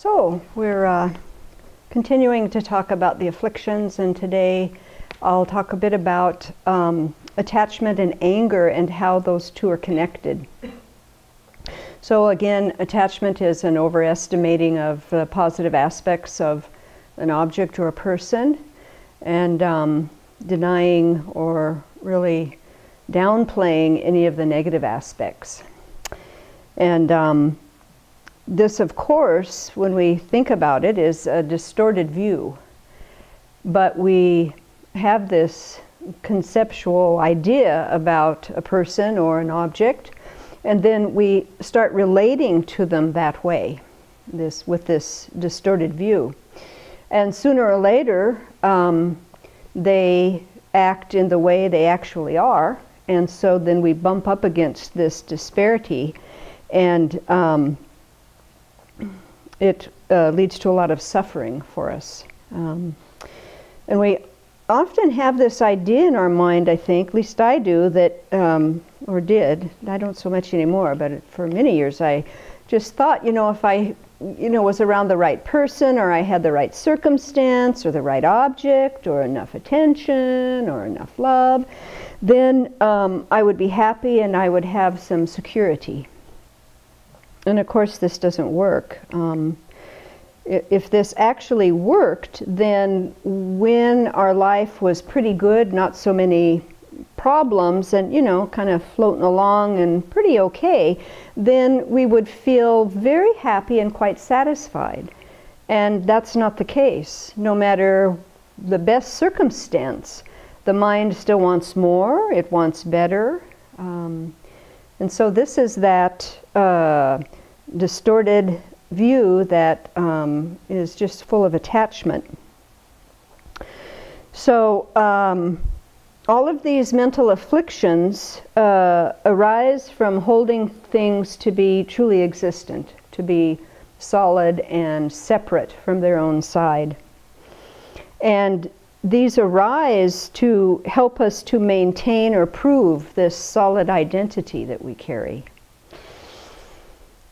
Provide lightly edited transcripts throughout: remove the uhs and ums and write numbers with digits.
So we're continuing to talk about the afflictions, and today I'll talk a bit about attachment and anger and how those two are connected. So again, attachment is an overestimating of the positive aspects of an object or a person, and denying or really downplaying any of the negative aspects. And this, of course, when we think about it, is a distorted view. But we have this conceptual idea about a person or an object, and then we start relating to them that way, with this distorted view. And sooner or later, they act in the way they actually are, and so then we bump up against this disparity, and it leads to a lot of suffering for us. And we often have this idea in our mind, I think, at least I do, that, or did, I don't so much anymore, but for many years I just thought, if I was around the right person, or I had the right circumstance, or the right object, or enough attention, or enough love, then I would be happy and I would have some security. And of course this doesn't work. If this actually worked, then when our life was pretty good, not so many problems, and kind of floating along and pretty okay, then we would feel very happy and quite satisfied. And that's not the case. No matter the best circumstance, the mind still wants more, it wants better. And so this is that distorted view that is just full of attachment. So all of these mental afflictions arise from holding things to be truly existent, to be solid and separate from their own side. And these arise to help us to maintain or prove this solid identity that we carry.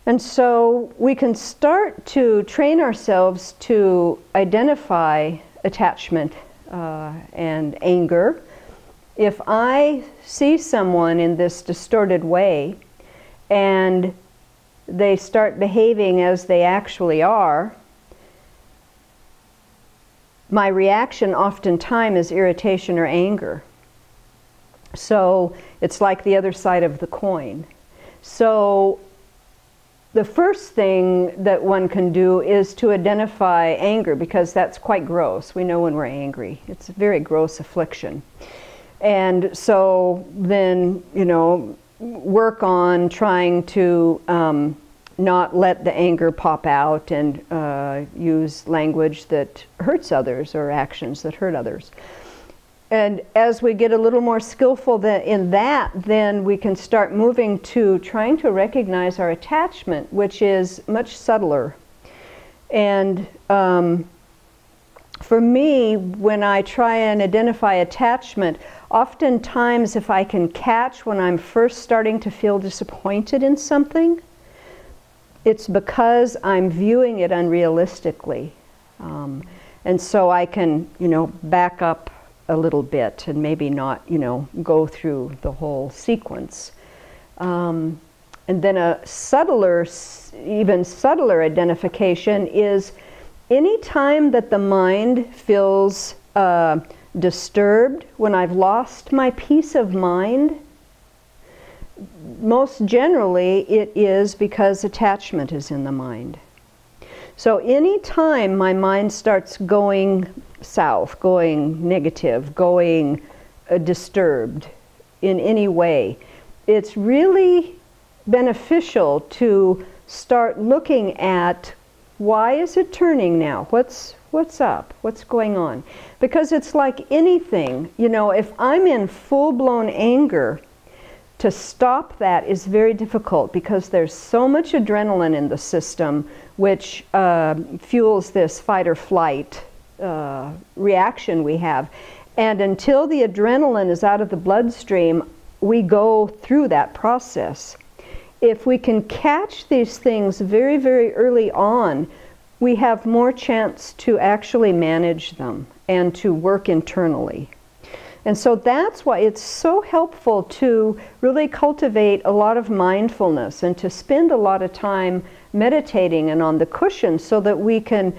And so we can start to train ourselves to identify attachment and anger. If I see someone in this distorted way and they start behaving as they actually are, my reaction oftentimes is irritation or anger. So it's like the other side of the coin. So the first thing that one can do is to identify anger, because that's quite gross. We know when we're angry. It's a very gross affliction. And so then, work on trying to not let the anger pop out and use language that hurts others or actions that hurt others. And as we get a little more skillful in that, then we can start moving to trying to recognize our attachment, which is much subtler. And for me, when I try and identify attachment, oftentimes if I can catch when I'm first starting to feel disappointed in something, it's because I'm viewing it unrealistically. And so I can, back up a little bit and maybe not, go through the whole sequence. And then a subtler, even subtler identification is any time that the mind feels disturbed, when I've lost my peace of mind, most generally it is because attachment is in the mind. So any time my mind starts going south, going negative, going disturbed in any way, it's really beneficial to start looking at why is it turning now? What's up? What's going on? Because it's like anything, if I'm in full-blown anger, to stop that is very difficult because there's so much adrenaline in the system which fuels this fight or flight reaction we have. And until the adrenaline is out of the bloodstream, we go through that process. If we can catch these things very, very early on, we have more chance to actually manage them and to work internally. And so that's why it's so helpful to really cultivate a lot of mindfulness and to spend a lot of time meditating and on the cushion so that we can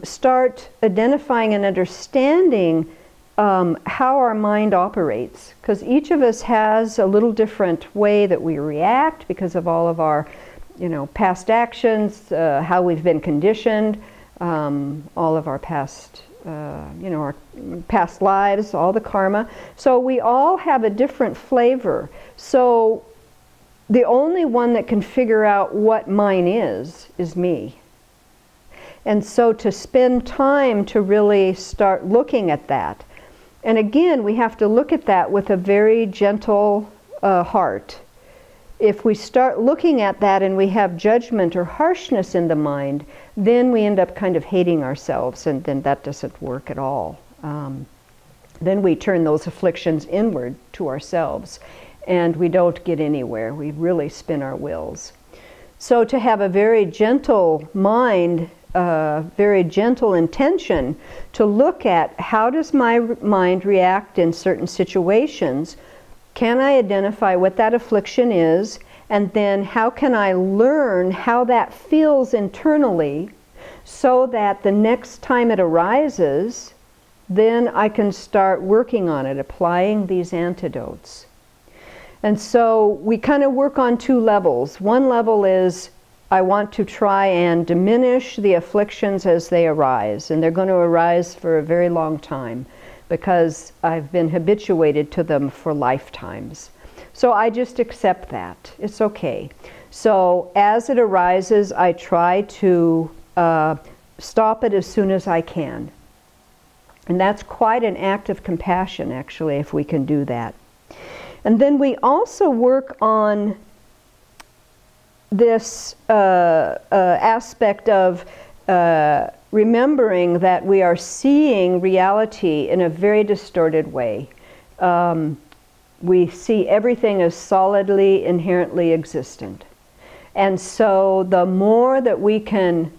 start identifying and understanding how our mind operates. Because each of us has a little different way that we react because of all of our past actions, how we've been conditioned, all of our past our past lives, all the karma. So we all have a different flavor. So the only one that can figure out what mine is me. And so to spend time to really start looking at that. And again, we have to look at that with a very gentle heart. If we start looking at that and we have judgment or harshness in the mind, then we end up kind of hating ourselves, and then that doesn't work at all. Then we turn those afflictions inward to ourselves, and we don't get anywhere. We really spin our wheels. So to have a very gentle mind, very gentle intention to look at how does my mind react in certain situations. Can I identify what that affliction is, and then how can I learn how that feels internally so that the next time it arises, then I can start working on it, applying these antidotes. And so we kind of work on two levels. One level is I want to try and diminish the afflictions as they arise, and they're going to arise for a very long time, because I've been habituated to them for lifetimes. So I just accept that. It's okay. So as it arises, I try to stop it as soon as I can. And that's quite an act of compassion, actually, if we can do that. And then we also work on this aspect of remembering that we are seeing reality in a very distorted way. We see everything as solidly, inherently existent. And so the more that we can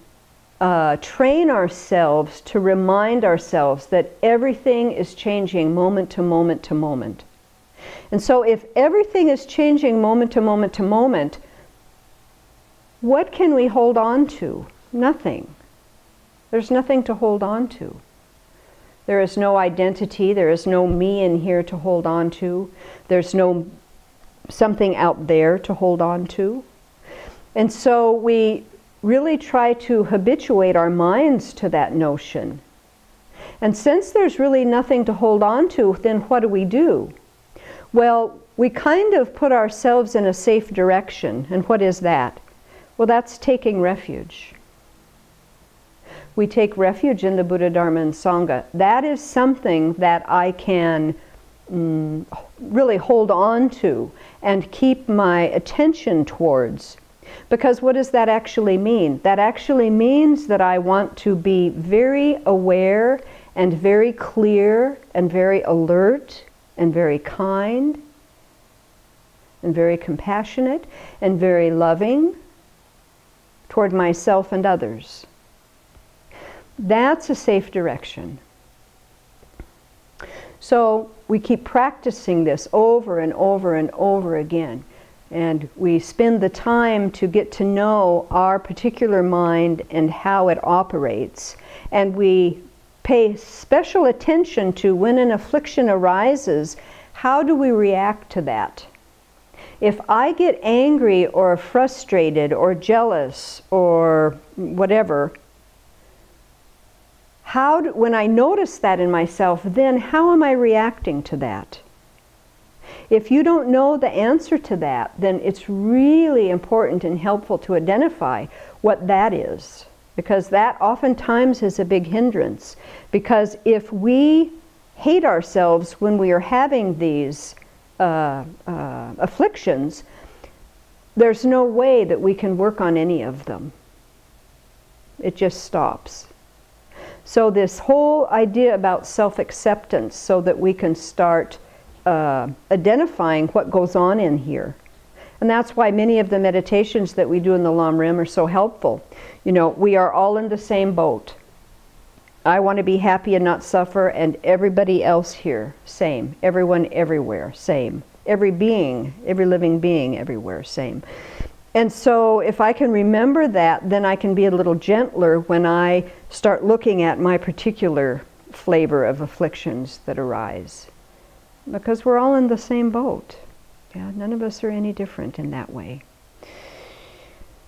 train ourselves to remind ourselves that everything is changing moment to moment to moment. And so if everything is changing moment to moment to moment, what can we hold on to? Nothing. There's nothing to hold on to. There is no identity. There is no me in here to hold on to. There's no something out there to hold on to. And so we really try to habituate our minds to that notion. And since there's really nothing to hold on to, then what do? Well, we kind of put ourselves in a safe direction. And what is that? Well, that's taking refuge. We take refuge in the Buddha, Dharma, and Sangha. That is something that I can really hold on to and keep my attention towards. Because what does that actually mean? That actually means that I want to be very aware and very clear and very alert and very kind and very compassionate and very loving toward myself and others. That's a safe direction. So we keep practicing this over and over and over again. And we spend the time to get to know our particular mind and how it operates. And we pay special attention to when an affliction arises, how do we react to that? If I get angry or frustrated or jealous or whatever, when I notice that in myself, then how am I reacting to that? If you don't know the answer to that, then it's really important and helpful to identify what that is, because that oftentimes is a big hindrance. Because if we hate ourselves when we are having these afflictions, there's no way that we can work on any of them. It just stops. So this whole idea about self-acceptance, so that we can start identifying what goes on in here. And that's why many of the meditations that we do in the Lam Rim are so helpful. You know, we are all in the same boat. I want to be happy and not suffer, and everybody else here, same. Everyone everywhere, same. Every being, every living being everywhere, same. And so if I can remember that, then I can be a little gentler when I start looking at my particular flavor of afflictions that arise. Because we're all in the same boat. Yeah, none of us are any different in that way.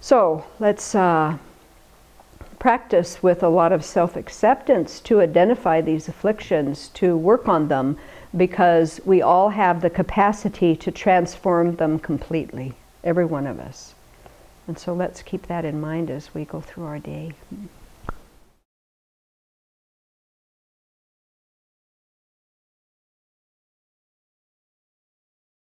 So let's practice with a lot of self-acceptance to identify these afflictions, to work on them, because we all have the capacity to transform them completely, every one of us. And so let's keep that in mind as we go through our day.